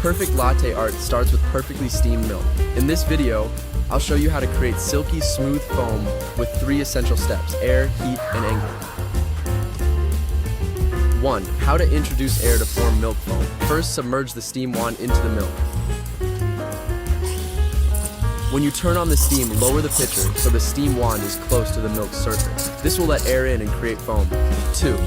Perfect latte art starts with perfectly steamed milk. In this video, I'll show you how to create silky, smooth foam with 3 essential steps: air, heat, and angle. 1. How to introduce air to form milk foam. First, submerge the steam wand into the milk. When you turn on the steam, lower the pitcher so the steam wand is close to the milk's surface. This will let air in and create foam. 2.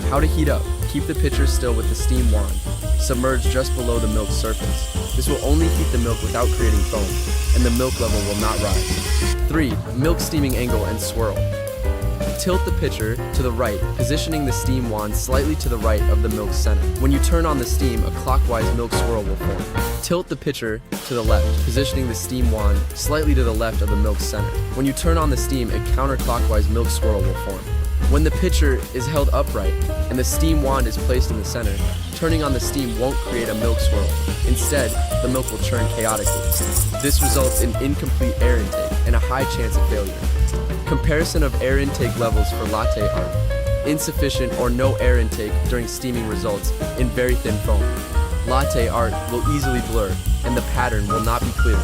How to heat up. Keep the pitcher still with the steam wand. Submerge just below the milk's surface. This will only heat the milk without creating foam, and the milk level will not rise. 3. Milk steaming angle and swirl. Tilt the pitcher to the right, positioning the steam wand slightly to the right of the milk's center. When you turn on the steam, a clockwise milk swirl will form. Tilt the pitcher to the left, positioning the steam wand slightly to the left of the milk's center. When you turn on the steam, a counterclockwise milk swirl will form. When the pitcher is held upright and the steam wand is placed in the center, turning on the steam won't create a milk swirl. Instead, the milk will churn chaotically. This results in incomplete air intake and a high chance of failure. Comparison of air intake levels for latte art. Insufficient or no air intake during steaming results in very thin foam. Latte art will easily blur, and the pattern will not be clear.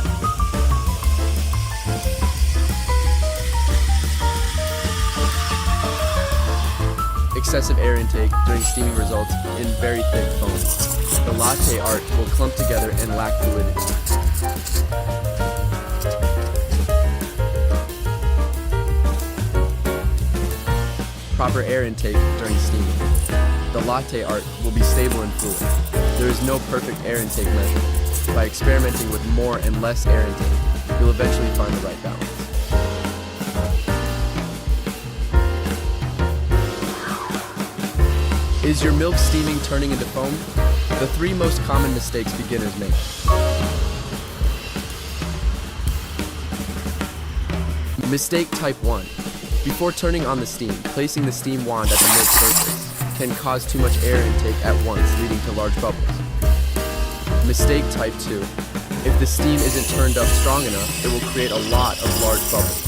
Excessive air intake during steaming results in very thick foam. The latte art will clump together and lack fluidity. Proper air intake during steaming. The latte art will be stable and fluid. There is no perfect air intake measure. By experimenting with more and less air intake, you'll eventually find the right balance. Is your milk steaming turning into foam? The 3 most common mistakes beginners make. Mistake type 1. Before turning on the steam, placing the steam wand at the milk surface can cause too much air intake at once, leading to large bubbles. Mistake type 2. If the steam isn't turned up strong enough, it will create a lot of large bubbles,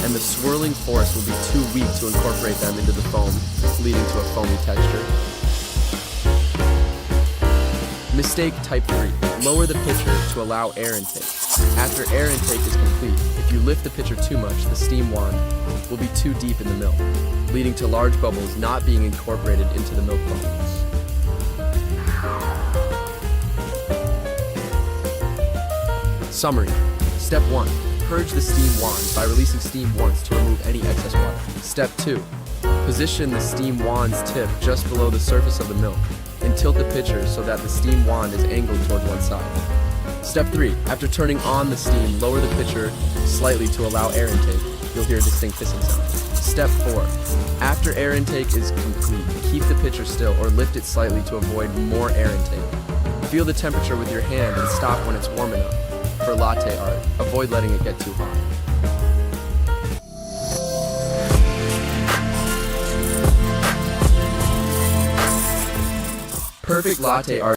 and the swirling force will be too weak to incorporate them into the foam, leading to a foamy texture. Mistake type 3. Lower the pitcher to allow air intake. After air intake is complete, if you lift the pitcher too much, the steam wand will be too deep in the milk, leading to large bubbles not being incorporated into the milk foam. Summary. Step 1. Purge the steam wand by releasing steam once to remove any excess water. Step 2. Position the steam wand's tip just below the surface of the milk and tilt the pitcher so that the steam wand is angled toward one side. Step 3. After turning on the steam, lower the pitcher slightly to allow air intake. You'll hear a distinct hissing sound. Step 4. After air intake is complete, keep the pitcher still or lift it slightly to avoid more air intake. Feel the temperature with your hand and stop when it's warm enough. For latte art, avoid letting it get too hot. Perfect latte art